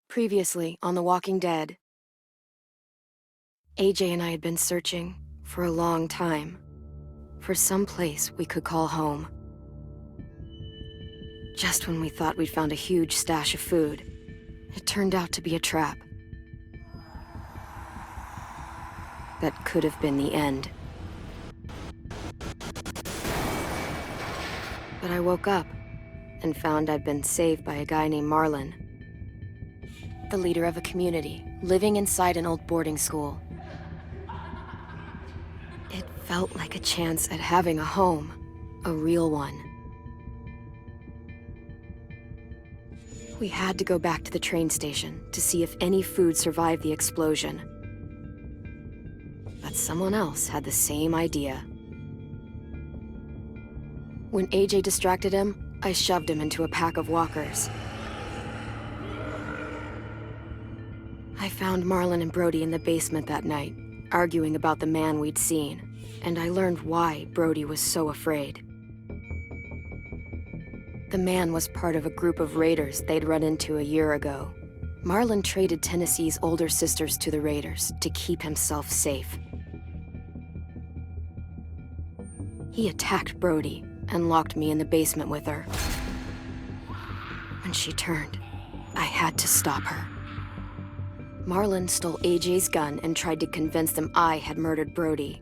Previously on The Walking Dead, AJ and I had been searching for a long time for some place we could call home. Just when we thought we'd found a huge stash of food, it turned out to be a trap. That could have been the end. But I woke up and found I'd been saved by a guy named Marlon, the leader of a community living inside an old boarding school. It felt like a chance at having a home, a real one. We had to go back to the train station to see if any food survived the explosion. But someone else had the same idea. When AJ distracted him, I shoved him into a pack of walkers. I found Marlon and Brody in the basement that night, arguing about the man we'd seen, and I learned why Brody was so afraid. The man was part of a group of raiders they'd run into a year ago. Marlon traded Tennessee's older sisters to the raiders to keep himself safe. He attacked Brody and locked me in the basement with her. When she turned, I had to stop her. Marlon stole AJ's gun and tried to convince them I had murdered Brody.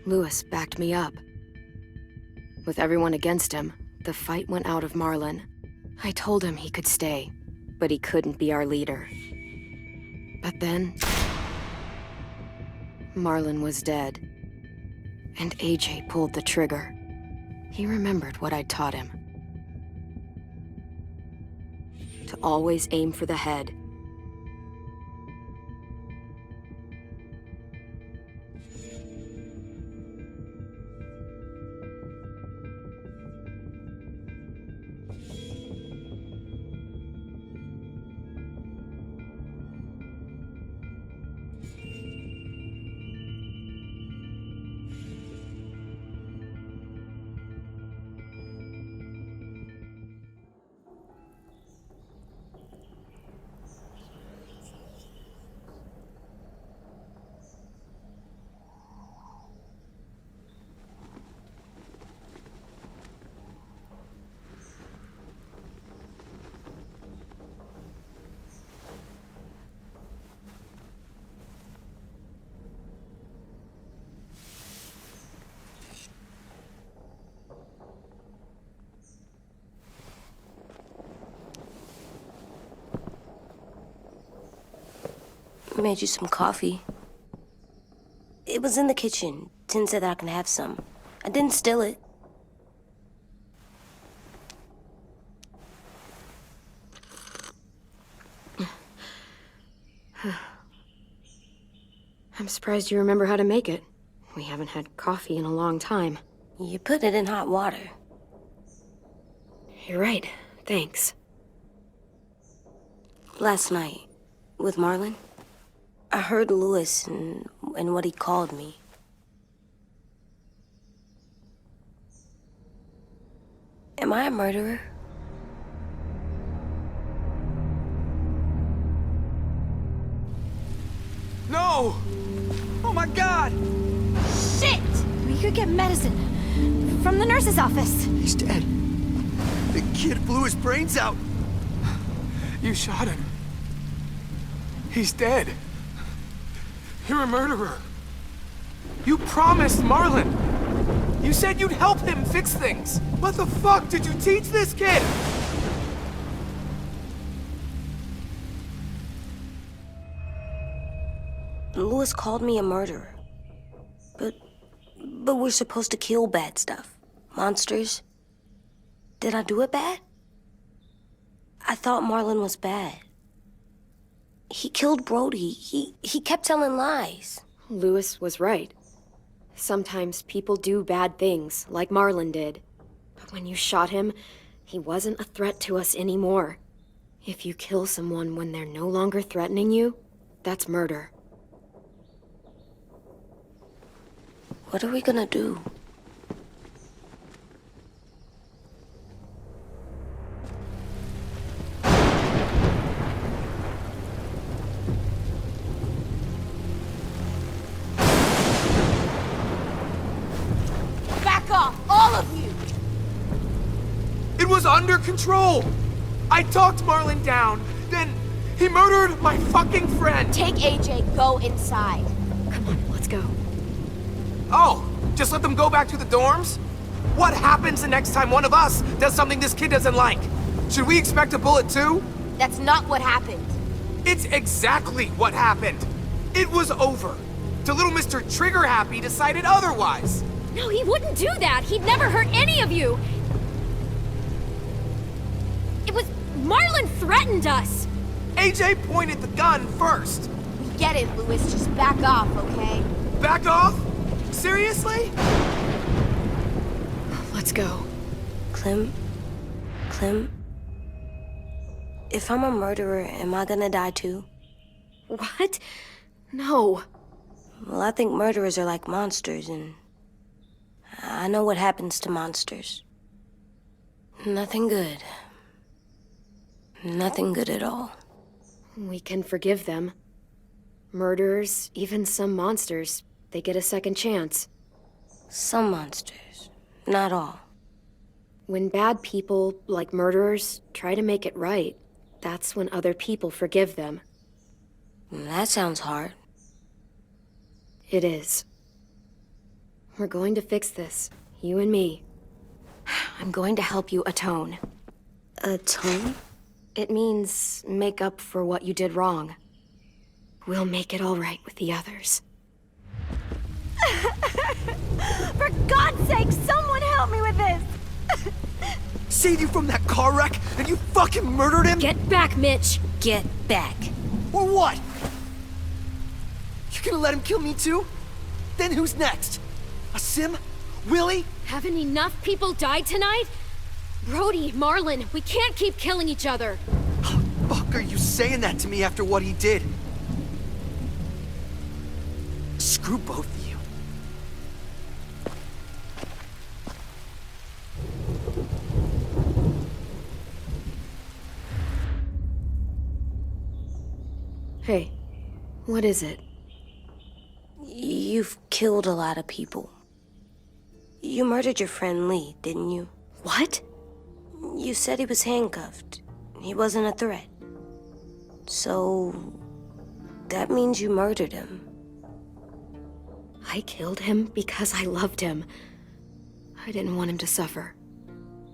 Lewis backed me up. With everyone against him, the fight went out of Marlon. I told him he could stay, but he couldn't be our leader. But then, Marlon was dead, and AJ pulled the trigger. He remembered what I'd taught him. To always aim for the head. Made you some coffee. It was in the kitchen. Tin said that I can have some. I didn't steal it. I'm surprised you remember how to make it. We haven't had coffee in a long time. You put it in hot water. You're right. Thanks. Last night, with Marlon, I heard Lewis and what he called me. Am I a murderer? No! Oh my God! Shit! We could get medicine from the nurse's office. He's dead. The kid blew his brains out. You shot him. He's dead. You're a murderer. You promised Marlon. You said you'd help him fix things. What the fuck did you teach this kid? Lewis called me a murderer. But we're supposed to kill bad stuff. Monsters. Did I do it bad? I thought Marlon was bad. He killed Brody. He kept telling lies. Lewis was right. Sometimes people do bad things, like Marlon did. But when you shot him, he wasn't a threat to us anymore. If you kill someone when they're no longer threatening you, that's murder. What are we gonna do? was under control. I talked Marlon down, then he murdered my fucking friend. Take AJ, go inside. Come on, let's go. Oh, just let them go back to the dorms? What happens the next time one of us does something this kid doesn't like? Should we expect a bullet too? That's not what happened. It's exactly what happened. It was over. Till little Mr. Trigger Happy decided otherwise. No, he wouldn't do that. He'd never hurt any of you. It was... Marlon threatened us. AJ pointed the gun first. We get it, Louis. Just back off, okay? Back off? Seriously? Let's go. Clem? If I'm a murderer, am I gonna die too? What? No. Well, I think murderers are like monsters, and I know what happens to monsters. Nothing good. Nothing good at all. We can forgive them. Murderers, even some monsters, they get a second chance. Some monsters, not all. When bad people, like murderers, try to make it right, that's when other people forgive them. That sounds hard. It is. We're going to fix this, you and me. I'm going to help you atone. Atone? It means make up for what you did wrong. We'll make it all right with the others. For God's sake, someone help me with this! Saved you from that car wreck, and you fucking murdered him? Get back, Mitch! Get back. Or what? You gonna let him kill me too? Then who's next? A Sim? Willie? Haven't enough people died tonight? Brody, Marlon, we can't keep killing each other. How the fuck are you saying that to me after what he did? Screw both of you. Hey, what is it? You've killed a lot of people. You murdered your friend Lee, didn't you? What? You said he was handcuffed. He wasn't a threat. So... that means you murdered him. I killed him because I loved him. I didn't want him to suffer.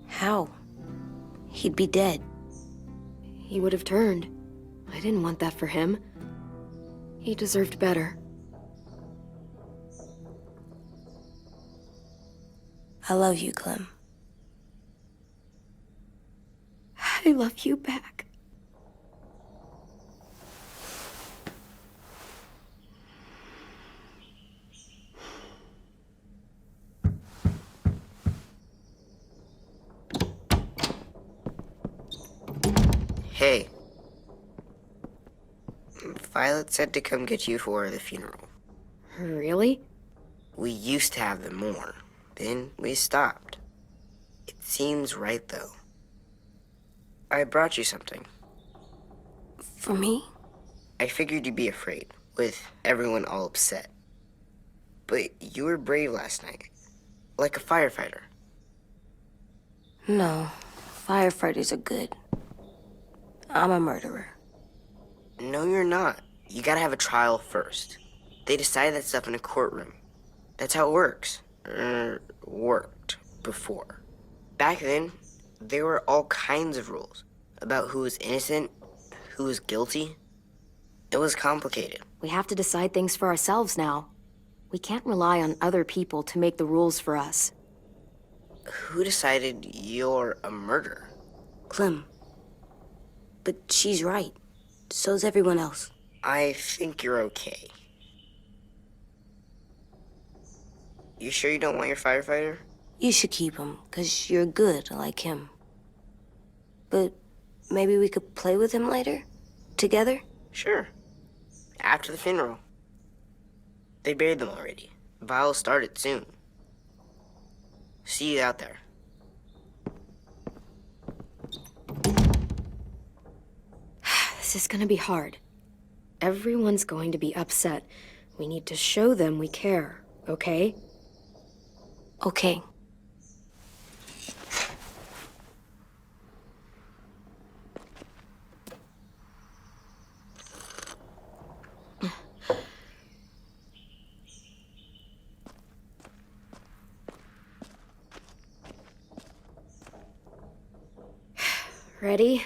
How? He'd be dead. He would have turned. I didn't want that for him. He deserved better. I love you, Clem. I love you back. Hey. Violet said to come get you for the funeral. Really? We used to have them more. Then we stopped. It seems right, though. I brought you something. For me? I figured you'd be afraid, with everyone all upset. But you were brave last night. Like a firefighter. No. Firefighters are good. I'm a murderer. No, you're not. You gotta have a trial first. They decide that stuff in a courtroom. That's how it works. Worked before. Back then, there were all kinds of rules about who was innocent, who was guilty. It was complicated. We have to decide things for ourselves now. We can't rely on other people to make the rules for us. Who decided you're a murderer? Clem. But she's right. So's everyone else. I think you're okay. You sure you don't want your firefighter? You should keep him, 'cause you're good like him. But maybe we could play with him later? Together? Sure. After the funeral. They buried them already. Vile'll start it soon. See you out there. This is gonna be hard. Everyone's going to be upset. We need to show them we care, okay? Okay. Ready?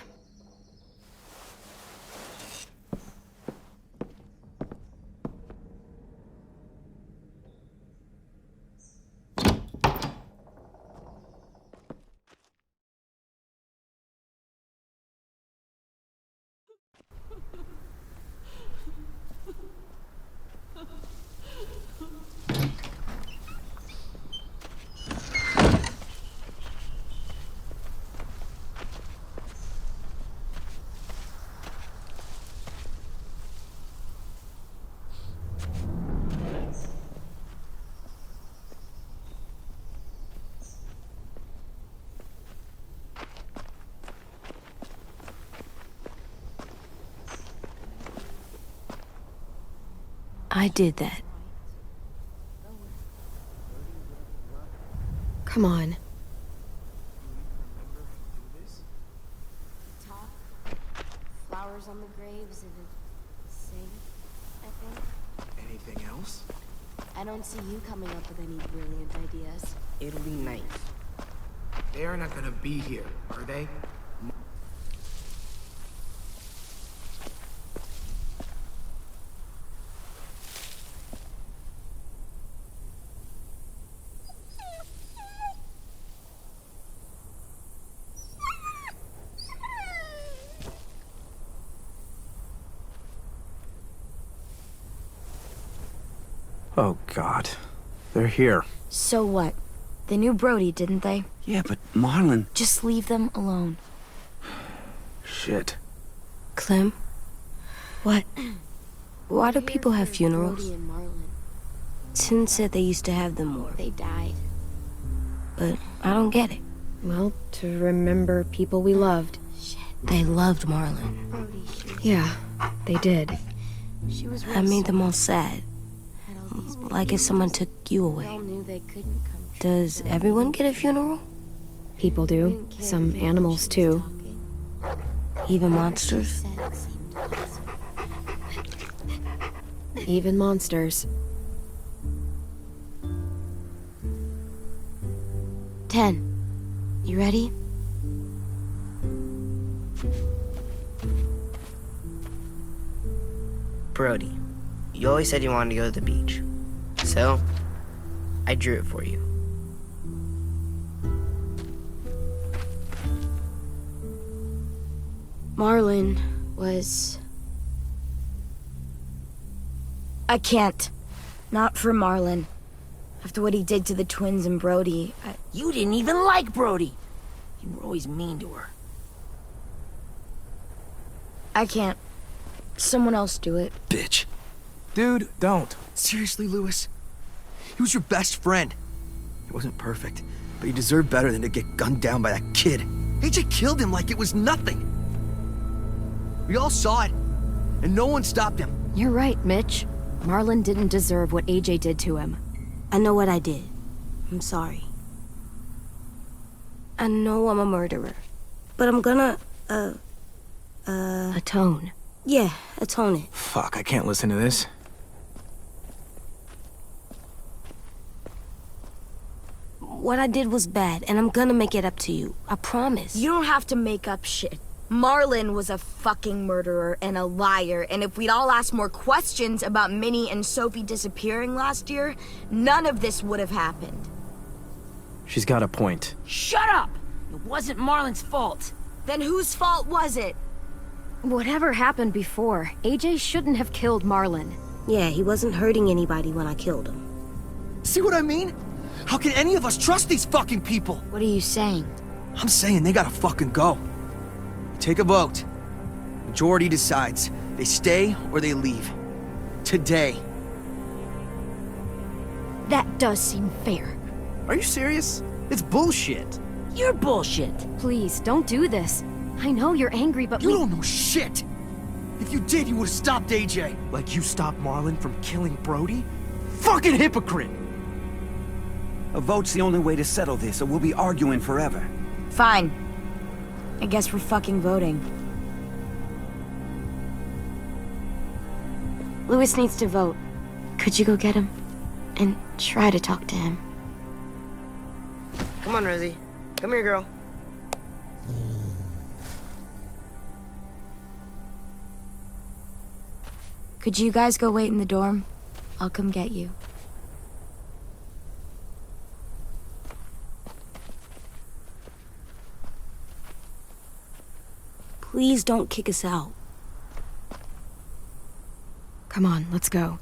I did that. Come on. Talk, flowers on the graves, and sing, I think. Anything else? I don't see you coming up with any brilliant ideas. It'll be nice. They are not gonna be here, are they? Oh, God. They're here. So what? They knew Brody, didn't they? Yeah, but Marlon... Just leave them alone. Shit. Clem? What? Why do people have funerals? Brody and Marlon. Tin said they used to have them more, They died. but I don't get it. Well, to remember people we loved. They loved Marlon. Brody, Yeah, they did. she was I made them all sad, had all these like if someone took you They all away. knew they couldn't come true. Does everyone get a funeral? People do. Didn't care Some who she animals, was too. talking. Even She monsters? said it seemed awesome. Even monsters. 10. You ready? Brody, you always said you wanted to go to the beach. So, I drew it for you. Marlon was... I can't. Not for Marlon. After what he did to the twins and Brody, You didn't even like Brody. You were always mean to her. I can't. Someone else do it. Bitch. Dude, don't. Seriously, Lewis? He was your best friend. He wasn't perfect, but he deserved better than to get gunned down by that kid. AJ killed him like it was nothing. We all saw it, and no one stopped him. You're right, Mitch. Marlon didn't deserve what AJ did to him. I know what I did. I'm sorry. I know I'm a murderer. But I'm gonna, Atone. yeah, atone it. Fuck, I can't listen to this. What I did was bad, and I'm gonna make it up to you. I promise. You don't have to make up shit. Marlon was a fucking murderer and a liar, and if we'd all asked more questions about Minnie and Sophie disappearing last year, none of this would have happened. She's got a point. Shut up! It wasn't Marlon's fault. Then whose fault was it? Whatever happened before, AJ shouldn't have killed Marlon. Yeah, he wasn't hurting anybody when I killed him. See what I mean? How can any of us trust these fucking people? What are you saying? I'm saying they gotta fucking go. Take a vote. Majority decides. They stay or they leave. Today. That does seem fair. Are you serious? It's bullshit. You're bullshit. Please, don't do this. I know you're angry, but You we- don't know shit. If you did, you would've stopped AJ. Like you stopped Marlon from killing Brody? Fucking hypocrite! A vote's the only way to settle this, or we'll be arguing forever. Fine. I guess we're fucking voting. Lewis needs to vote. Could you go get him? And try to talk to him. Come on, Rosie. Come here, girl. Could you guys go wait in the dorm? I'll come get you. Please don't kick us out. Come on, let's go.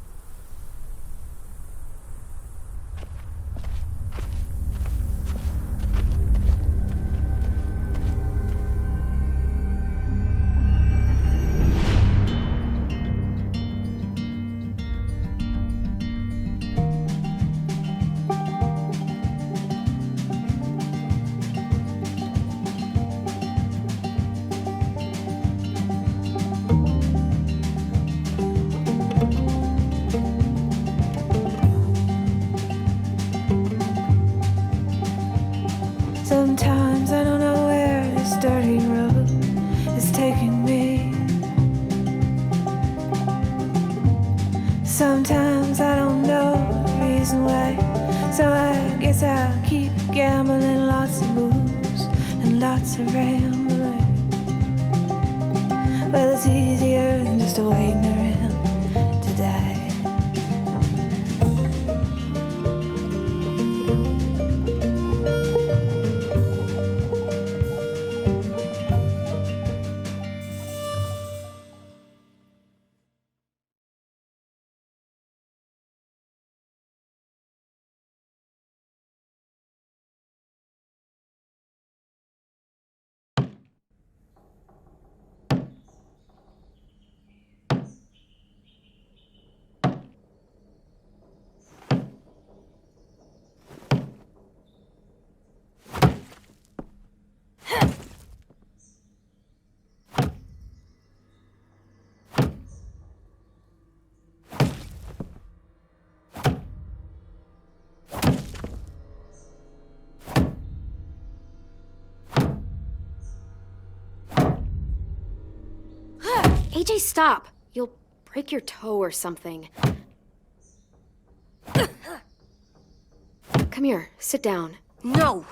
Sometimes I don't know where this dirty road is taking me. Sometimes I don't know the reason why, so I guess I'll keep gambling. Lots of moves and lots of rambling. Well, it's easier than just waiting around to die. AJ, stop! You'll break your toe or something. Come here, sit down. No.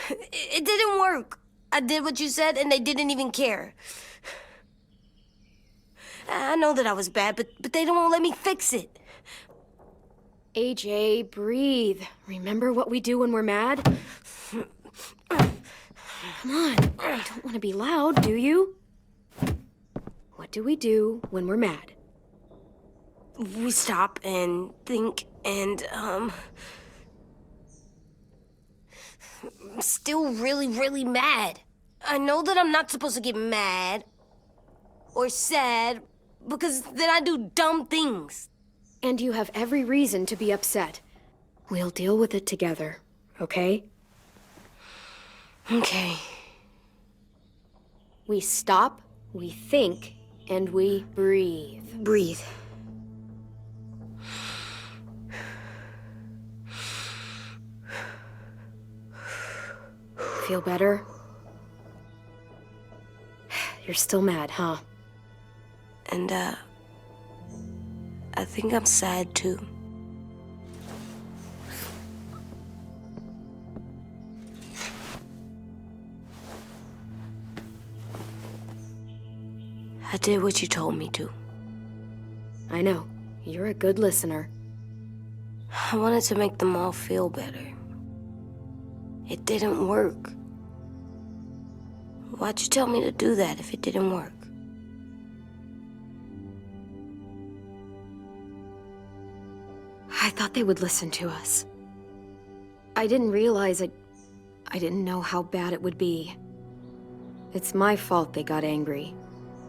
It didn't work. I did what you said and they didn't even care. I know that I was bad, but they don't let me fix it. AJ, breathe. Remember what we do when we're mad? Come on, you don't want to be loud, do you? What do we do when we're mad? We stop and think and, I'm still really, really mad. I know that I'm not supposed to get mad or sad because then I do dumb things. And you have every reason to be upset. We'll deal with it together, okay? Okay. We stop, we think, and we breathe. Breathe. Feel better? You're still mad, huh? And, I think I'm sad too. I did what you told me to. I know. You're a good listener. I wanted to make them all feel better. It didn't work. Why'd you tell me to do that if it didn't work? I thought they would listen to us. I didn't realize I didn't know how bad it would be. It's my fault they got angry.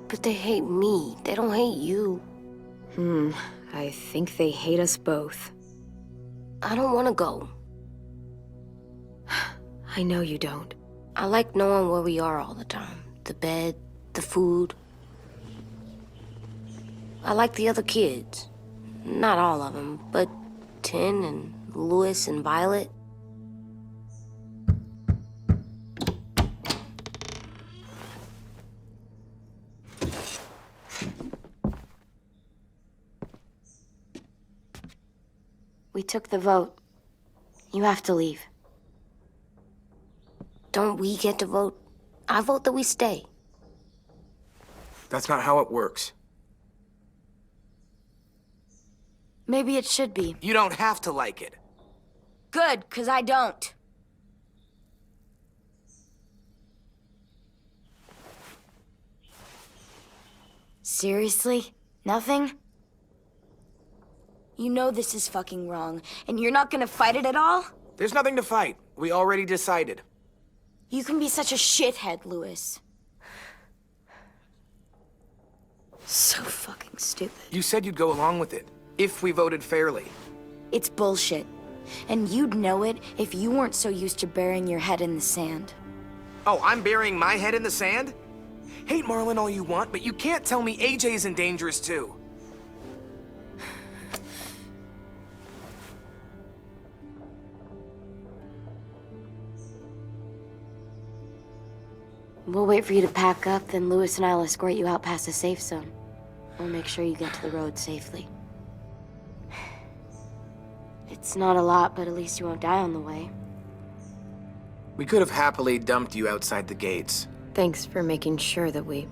But they hate me. They don't hate you. I think they hate us both. I don't want to go. I know you don't. I like knowing where we are all the time. The bed, the food. I like the other kids. Not all of them, but Tin and Louis and Violet. We took the vote. You have to leave. Don't we get to vote? I vote that we stay. That's not how it works. Maybe it should be. You don't have to like it. Good, 'cause I don't. Seriously? Nothing? You know this is fucking wrong, and you're not gonna fight it at all? There's nothing to fight. We already decided. You can be such a shithead, Lewis. So fucking stupid. You said you'd go along with it, if we voted fairly. It's bullshit. And you'd know it if you weren't so used to burying your head in the sand. Oh, I'm burying my head in the sand? Hate Marlon all you want, but you can't tell me AJ isn't dangerous too. We'll wait for you to pack up, then Lewis and I'll escort you out past the safe zone. We'll make sure you get to the road safely. It's not a lot, but at least you won't die on the way. We could have happily dumped you outside the gates. Thanks for making sure that we...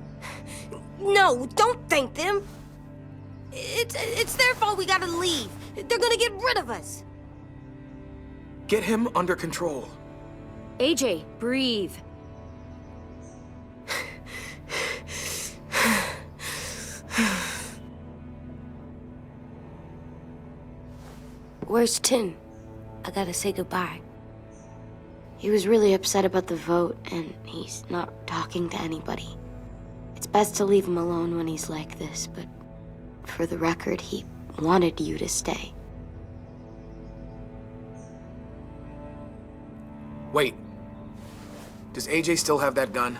No, don't thank them! It's their fault we gotta leave. They're gonna get rid of us. Get him under control. AJ, breathe. Where's Tin? I gotta say goodbye. He was really upset about the vote, and he's not talking to anybody. It's best to leave him alone when he's like this, but for the record, he wanted you to stay. Wait. Does AJ still have that gun?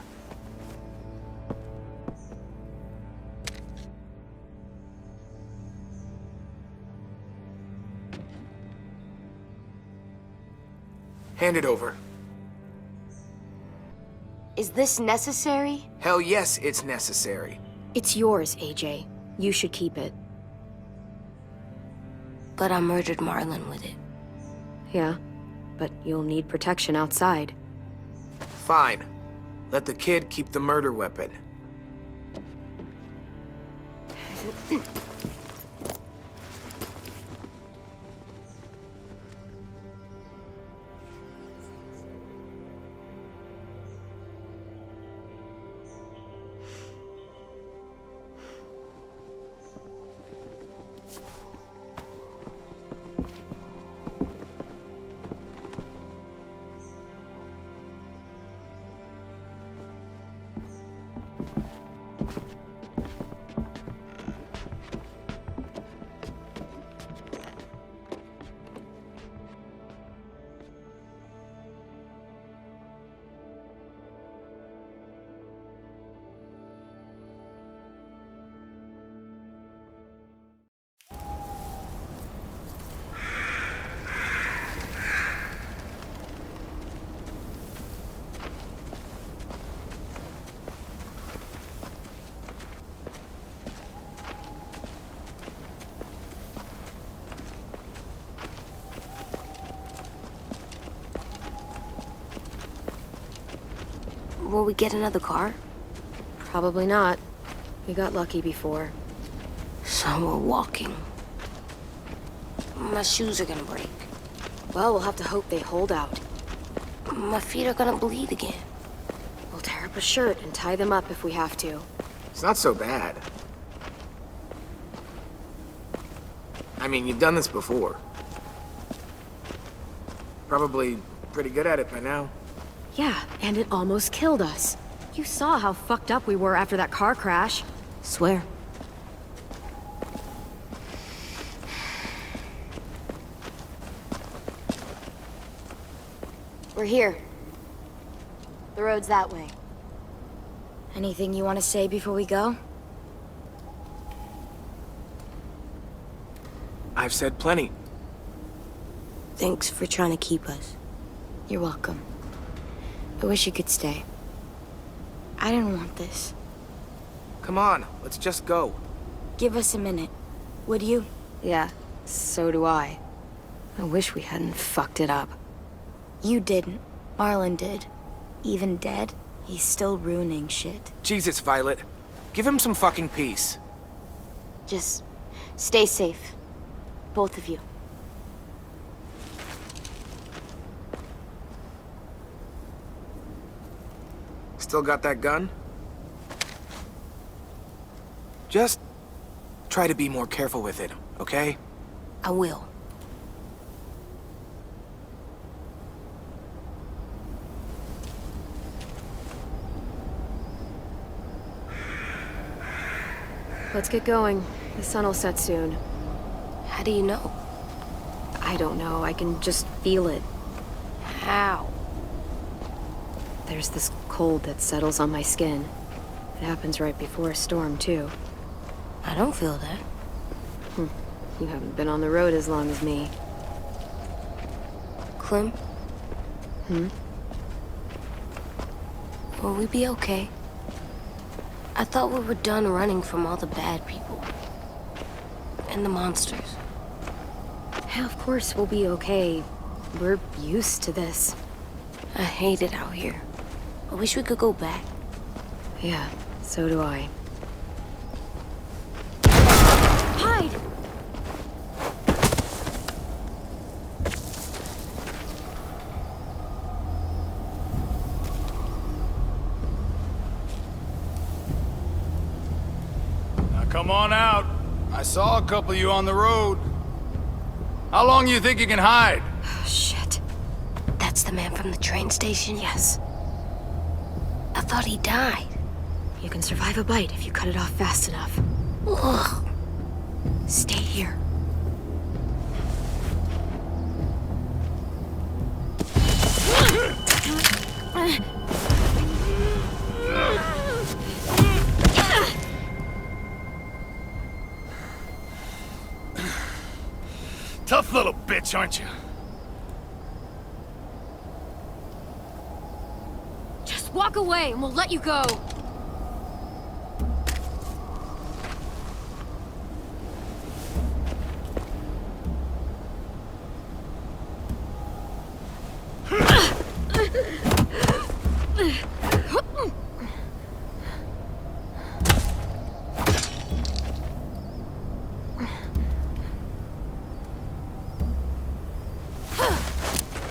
Hand it over. Is this necessary? Hell yes, it's necessary. It's yours, AJ. You should keep it. But I murdered Marlon with it. Yeah, but you'll need protection outside. Fine. Let the kid keep the murder weapon. Will we get another car? Probably not. We got lucky before. So we're walking. My shoes are gonna break. Well, we'll have to hope they hold out. My feet are gonna bleed again. We'll tear up a shirt and tie them up if we have to. It's not so bad. I mean, you've done this before. Probably pretty good at it by now. Yeah, and it almost killed us. You saw how fucked up we were after that car crash. Swear. We're here. The road's that way. Anything you want to say before we go? I've said plenty. Thanks for trying to keep us. You're welcome. I wish you could stay. I didn't want this. Come on, let's just go. Give us a minute, would you? Yeah, so do I. I wish we hadn't fucked it up. You didn't. Marlon did. Even dead, he's still ruining shit. Jesus, Violet. Give him some fucking peace. Just stay safe. Both of you. Still got that gun? Just try to be more careful with it, okay? I will. Let's get going. The sun will set soon. How do you know? I don't know. I can just feel it. How? There's this cold that settles on my skin. It happens right before a storm, too. I don't feel that. You haven't been on the road as long as me. Clem? Will we be okay? I thought we were done running from all the bad people. And the monsters. Yeah, of course we'll be okay. We're used to this. I hate it out here. I wish we could go back. Yeah, so do I. Hide! Now come on out. I saw a couple of you on the road. How long you think you can hide? Shit. That's the man from the train station? Yes. I thought he died. You can survive a bite if you cut it off fast enough. Ugh. Stay here. Tough little bitch, aren't you? Just walk away and we'll let you go.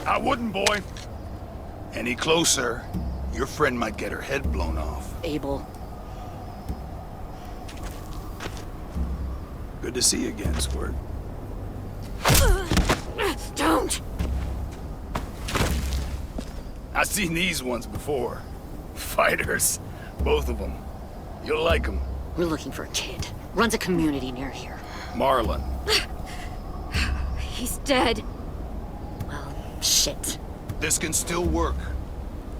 I wouldn't, boy. Any closer, your friend might get her head blown off. Abel. Good to see you again, Squirt. Don't! I've seen these ones before. Fighters. Both of them. You'll like them. We're looking for a kid. Runs a community near here. Marlon. He's dead. Well, shit. This can still work.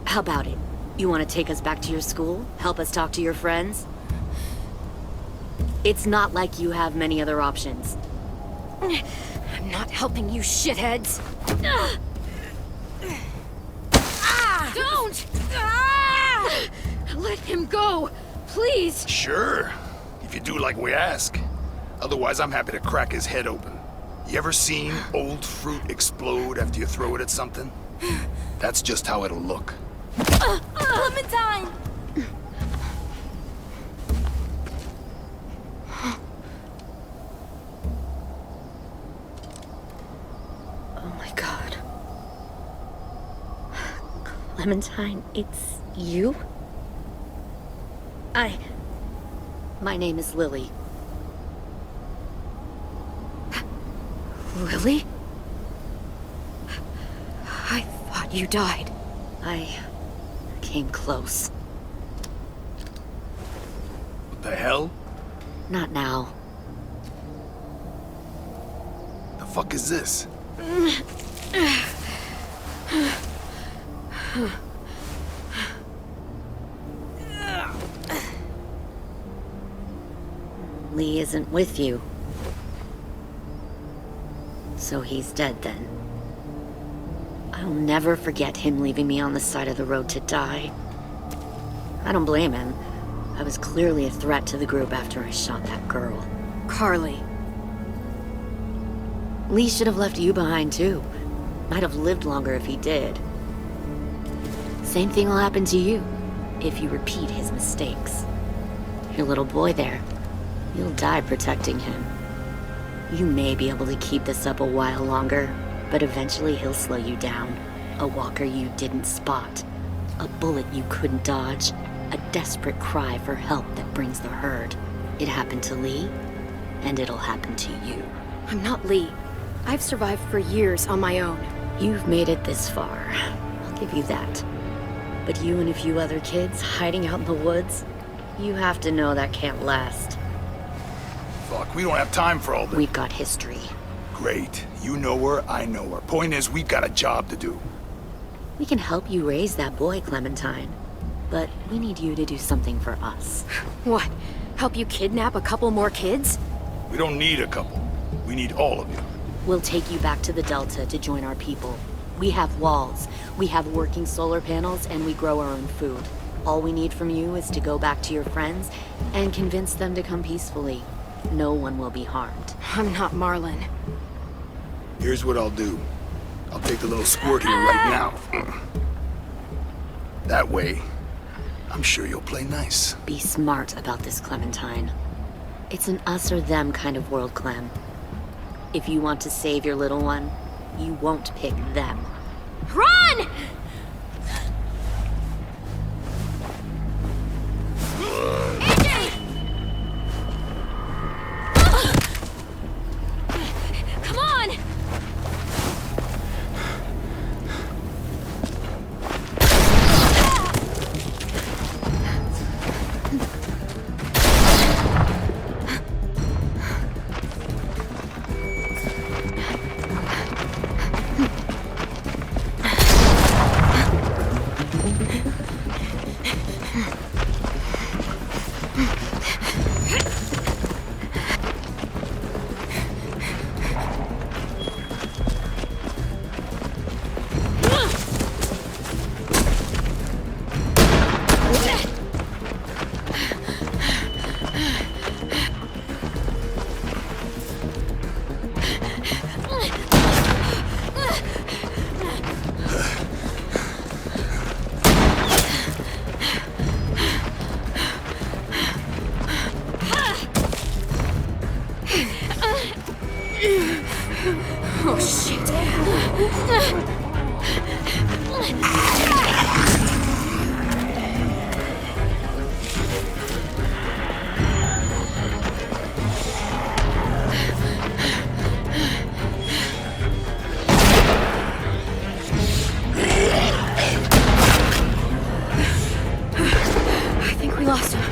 How about it? You want to take us back to your school? Help us talk to your friends? It's not like you have many other options. I'm not helping you shitheads. Don't! Let him go, please. Sure. If you do like we ask. Otherwise, I'm happy to crack his head open. You ever seen old fruit explode after you throw it at something? That's just how it'll look. Clementine! Oh my god. Clementine, it's you? My name is Lily. Lily? I thought you died. I came close. What the hell? Not now. The fuck is this? Lee isn't with you. So he's dead then. I'll never forget him leaving me on the side of the road to die. I don't blame him. I was clearly a threat to the group after I shot that girl. Carly. Lee should have left you behind too. Might have lived longer if he did. Same thing will happen to you, if you repeat his mistakes. Your little boy there. You'll die protecting him. You may be able to keep this up a while longer, but eventually he'll slow you down. A walker you didn't spot. A bullet you couldn't dodge. A desperate cry for help that brings the herd. It happened to Lee, and it'll happen to you. I'm not Lee. I've survived for years on my own. You've made it this far. I'll give you that. But you and a few other kids hiding out in the woods, you have to know that can't last. Fuck, we don't have time for all this. We've got history. Great. You know her, I know her. Point is, we've got a job to do. We can help you raise that boy, Clementine. But we need you to do something for us. What? Help you kidnap a couple more kids? We don't need a couple. We need all of you. We'll take you back to the Delta to join our people. We have walls, we have working solar panels, and we grow our own food. All we need from you is to go back to your friends and convince them to come peacefully. No one will be harmed. I'm not Marlon. Here's what I'll do. I'll take the little squirt here right now. That way, I'm sure you'll play nice. Be smart about this, Clementine. It's an us or them kind of world, Clem. If you want to save your little one, you won't pick them. Run! AJ! Come on! Oh, shit. I think we lost him.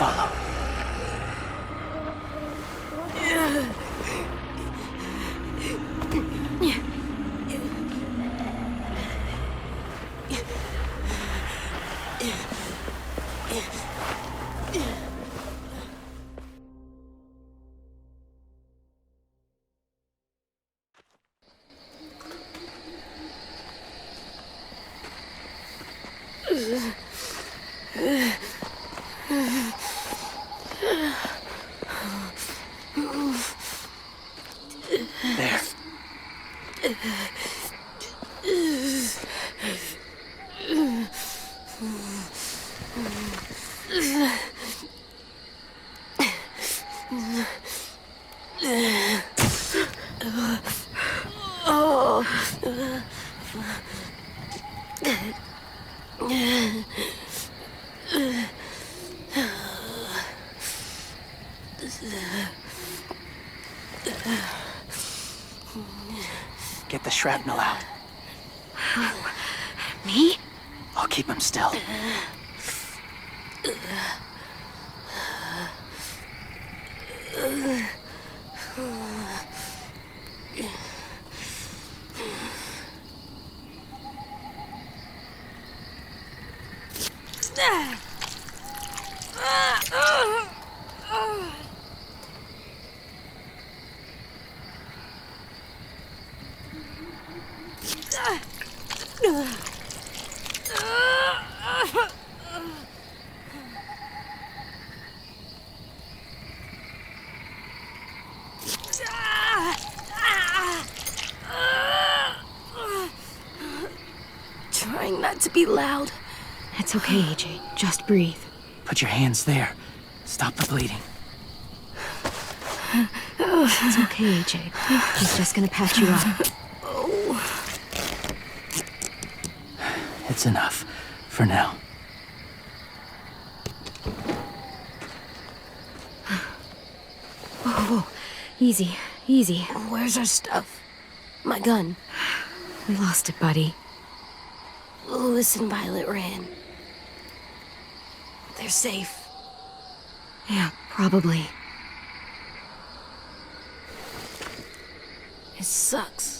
follow. There. Get the shrapnel out. Me? I'll keep him still. Trying not to be loud. It's okay, AJ. Just breathe. Put your hands there. Stop the bleeding. It's okay, AJ. He's just gonna patch you up. It's enough. For now. Whoa, whoa. Easy, easy. Where's our stuff? My gun. We lost it, buddy. Louis and Violet ran. They're safe. Yeah, probably. It sucks.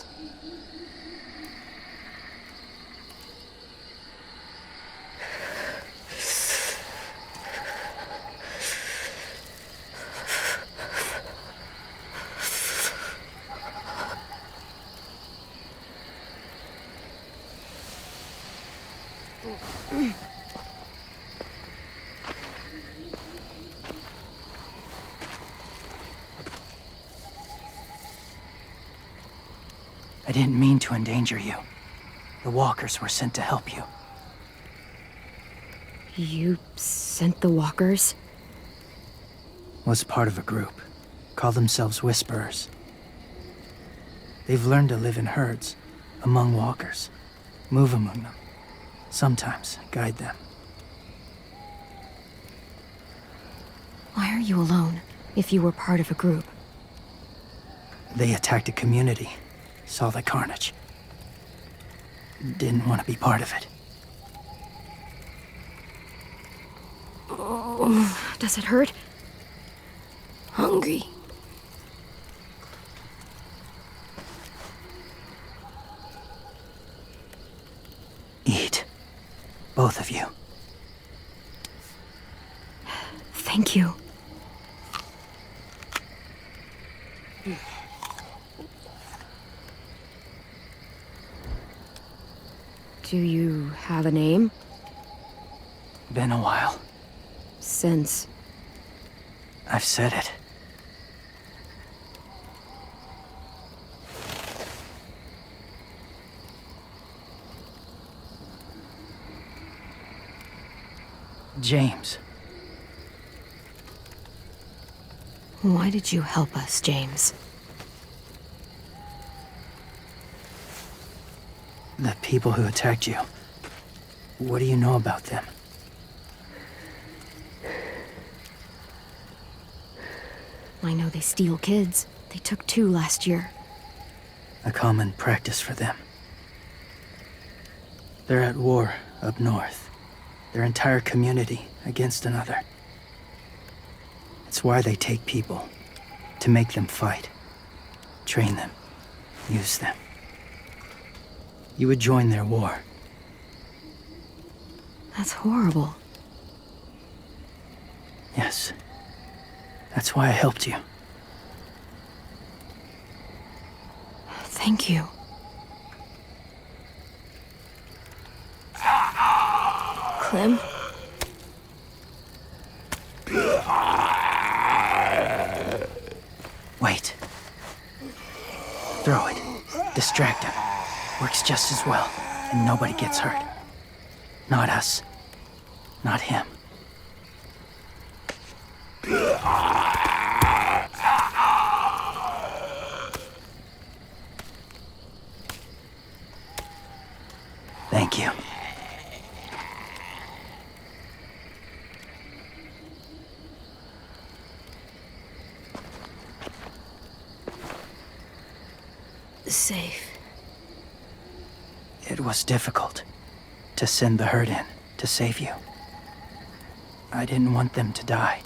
I didn't mean to endanger you. The walkers were sent to help you. You sent the walkers? Was part of a group. Call themselves Whisperers. They've learned to live in herds, among walkers. Move among them. Sometimes guide them. Why are you alone, if you were part of a group? They attacked a community. Saw the carnage. Didn't want to be part of it. Does it hurt? Hungry. Eat. Both of you. Thank you. Do you have a name? Been a while. Since... I've said it. James. Why did you help us, James? The people who attacked you. What do you know about them? I know they steal kids. They took 2 last year. A common practice for them. They're at war up north. Their entire community against another. It's why they take people. To make them fight. Train them. Use them. You would join their war. That's horrible. Yes. That's why I helped you. Thank you. Clem? Wait. Throw it. Distract him. Works just as well, and nobody gets hurt. Not us. Not him. Thank you. Safe. It was difficult to send the herd in to save you. I didn't want them to die.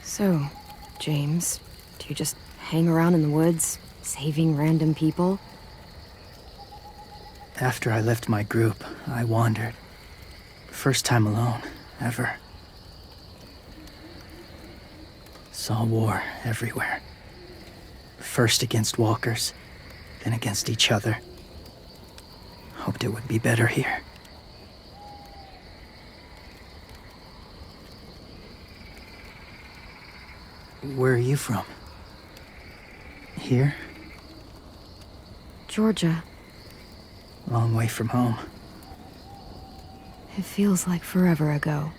So, James, do you just hang around in the woods, saving random people? After I left my group, I wandered. First time alone, ever. Saw war everywhere. First against walkers, then against each other. Hoped it would be better here. Where are you from? Here? Georgia. Long way from home. It feels like forever ago.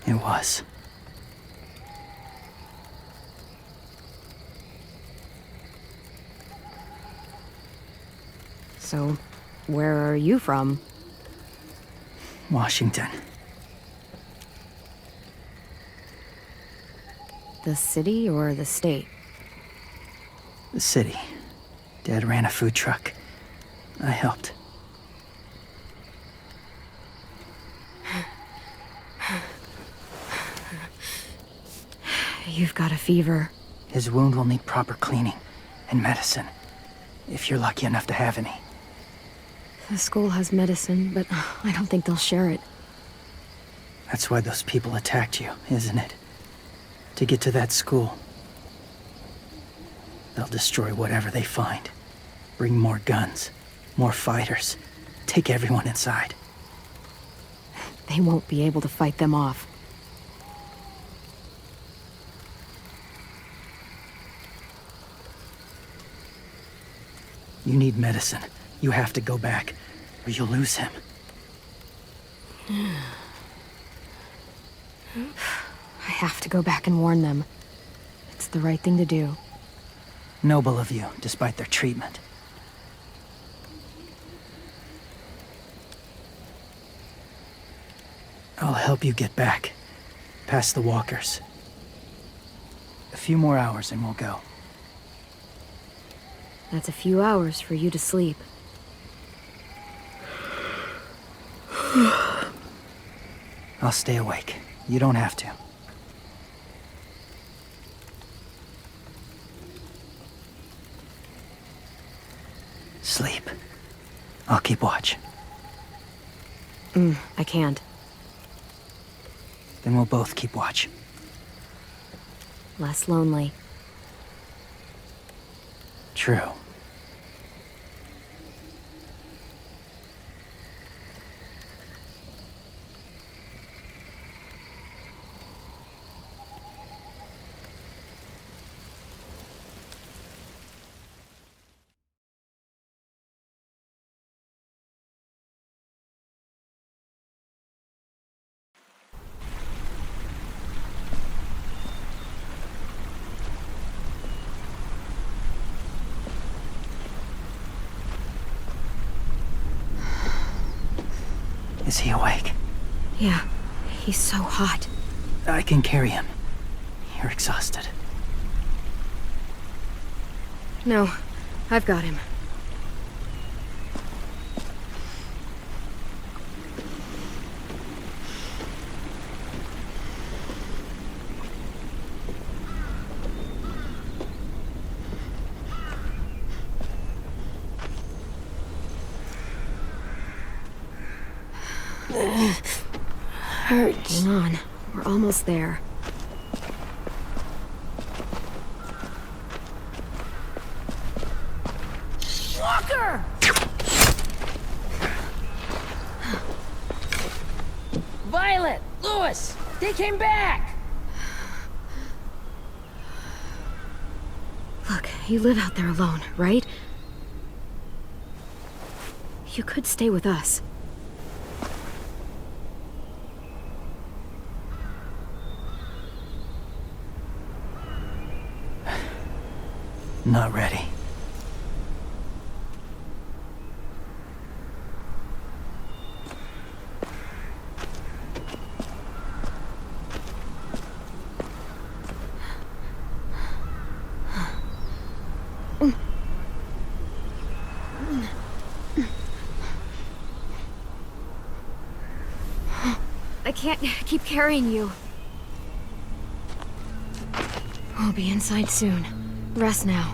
It was. So, where are you from? Washington. The city or the state? The city. Dad ran a food truck. I helped. You've got a fever. His wound will need proper cleaning and medicine, if you're lucky enough to have any. The school has medicine, but I don't think they'll share it. That's why those people attacked you, isn't it? To get to that school. They'll destroy whatever they find. Bring more guns, more fighters. Take everyone inside. They won't be able to fight them off. You need medicine. You have to go back, or you'll lose him. I have to go back and warn them. It's the right thing to do. Noble of you, despite their treatment. I'll help you get back, past the walkers. A few more hours and we'll go. That's a few hours for you to sleep. I'll stay awake. You don't have to. Sleep. I'll keep watch. I can't. Then we'll both keep watch. Less lonely. True. Is he awake? Yeah, he's so hot. I can carry him. You're exhausted. No, I've got him. Hurts. Hang on, we're almost there. Walker! Violet! Lewis! They came back! Look, you live out there alone, right? You could stay with us. Not ready. I can't keep carrying you. We'll be inside soon. Rest now.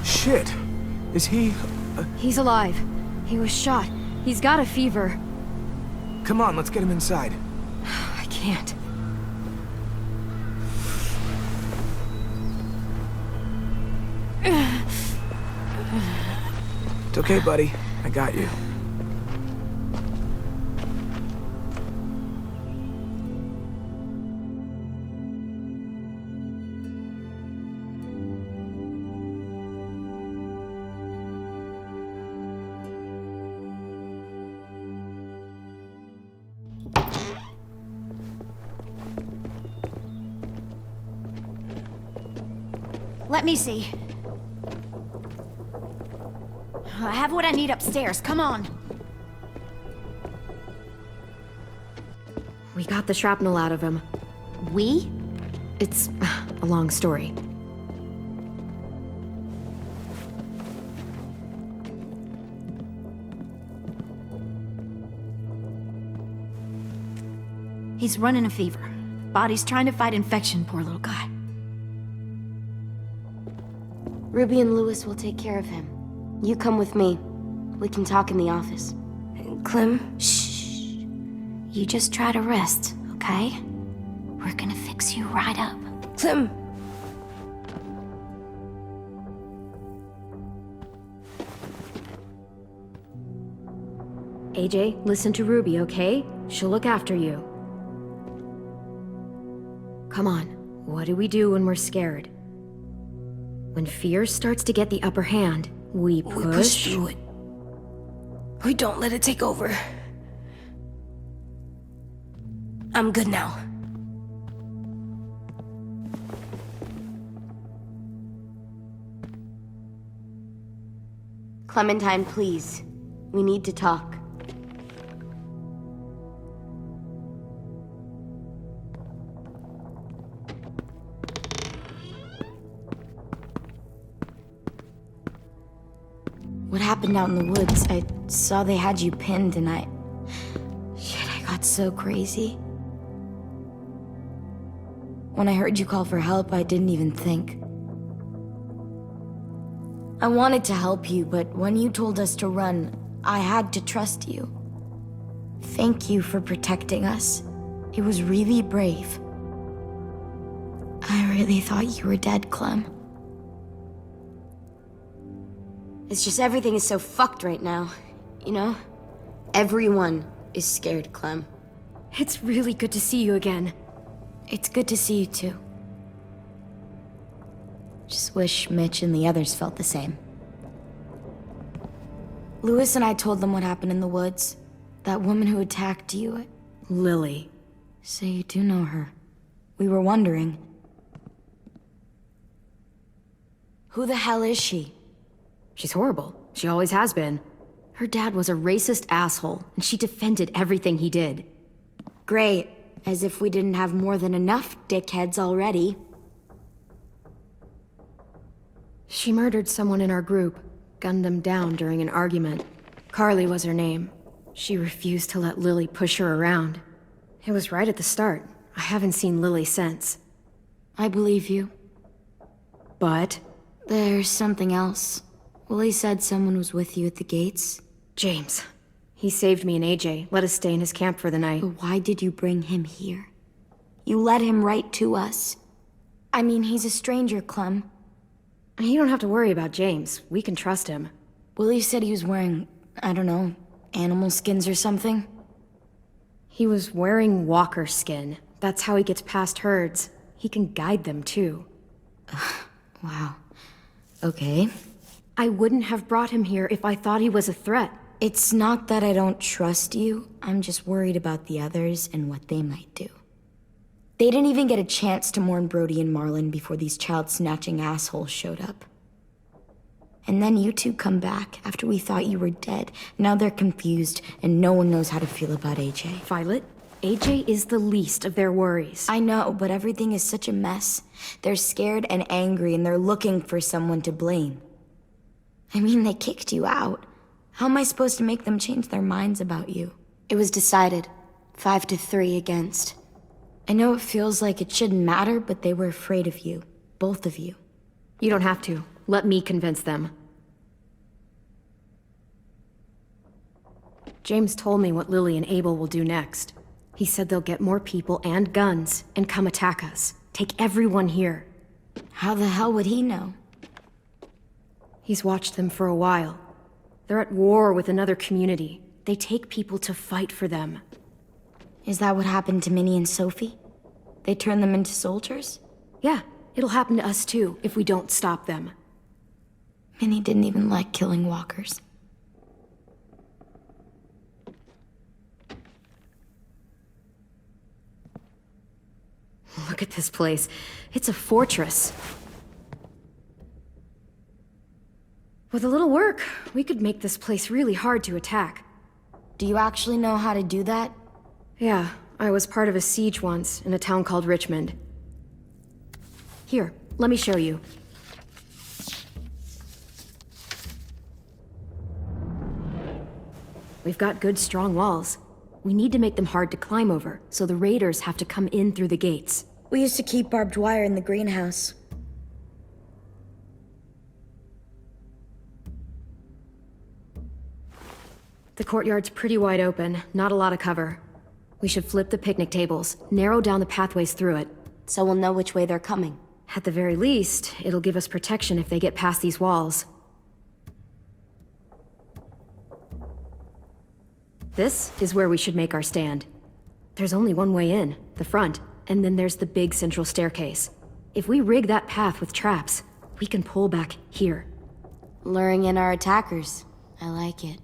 Shit! Is he... He's alive. He was shot. He's got a fever. Come on, let's get him inside. I can't. It's okay, buddy. I got you. Let me see. I have what I need upstairs. Come on. We got the shrapnel out of him. We? It's a long story. He's running a fever. Body's trying to fight infection, poor little guy. Ruby and Lewis will take care of him. You come with me. We can talk in the office. Clem, shh. You just try to rest, okay? We're gonna fix you right up. Clem! AJ, listen to Ruby, okay? She'll look after you. Come on, what do we do when we're scared? When fear starts to get the upper hand, we push through it. We don't let it take over. I'm good now. Clementine, please. We need to talk. What happened out in the woods? I saw they had you pinned and Shit, I got so crazy. When I heard you call for help, I didn't even think. I wanted to help you, but when you told us to run, I had to trust you. Thank you for protecting us. It was really brave. I really thought you were dead, Clem. It's just everything is so fucked right now, you know? Everyone is scared, Clem. It's really good to see you again. It's good to see you too. Just wish Mitch and the others felt the same. Lewis and I told them what happened in the woods. That woman who attacked you. Lily. So you do know her. We were wondering. Who the hell is she? She's horrible. She always has been. Her dad was a racist asshole, and she defended everything he did. Great. As if we didn't have more than enough dickheads already. She murdered someone in our group, gunned them down during an argument. Carly was her name. She refused to let Lily push her around. It was right at the start. I haven't seen Lily since. I believe you. But? There's something else. Willie said someone was with you at the gates. James. He saved me and AJ, let us stay in his camp for the night. But why did you bring him here? You led him right to us. I mean, he's a stranger, Clem. You don't have to worry about James. We can trust him. Willie said he was wearing, I don't know, animal skins or something? He was wearing walker skin. That's how he gets past herds. He can guide them, too. Wow. Okay. I wouldn't have brought him here if I thought he was a threat. It's not that I don't trust you. I'm just worried about the others and what they might do. They didn't even get a chance to mourn Brody and Marlon before these child-snatching assholes showed up. And then you two come back after we thought you were dead. Now they're confused, and no one knows how to feel about AJ. Violet, AJ is the least of their worries. I know, but everything is such a mess. They're scared and angry, and they're looking for someone to blame. I mean, they kicked you out. How am I supposed to make them change their minds about you? It was decided. 5-3 against. I know it feels like it shouldn't matter, but they were afraid of you. Both of you. You don't have to. Let me convince them. James told me what Lily and Abel will do next. He said they'll get more people and guns and come attack us. Take everyone here. How the hell would he know? He's watched them for a while. They're at war with another community. They take people to fight for them. Is that what happened to Minnie and Sophie? They turned them into soldiers? Yeah, it'll happen to us too if we don't stop them. Minnie didn't even like killing walkers. Look at this place. It's a fortress. With a little work, we could make this place really hard to attack. Do you actually know how to do that? Yeah, I was part of a siege once in a town called Richmond. Here, let me show you. We've got good, strong walls. We need to make them hard to climb over, so the raiders have to come in through the gates. We used to keep barbed wire in the greenhouse. The courtyard's pretty wide open, not a lot of cover. We should flip the picnic tables, narrow down the pathways through it. So we'll know which way they're coming. At the very least, it'll give us protection if they get past these walls. This is where we should make our stand. There's only one way in, the front, and then there's the big central staircase. If we rig that path with traps, we can pull back here. Luring in our attackers. I like it.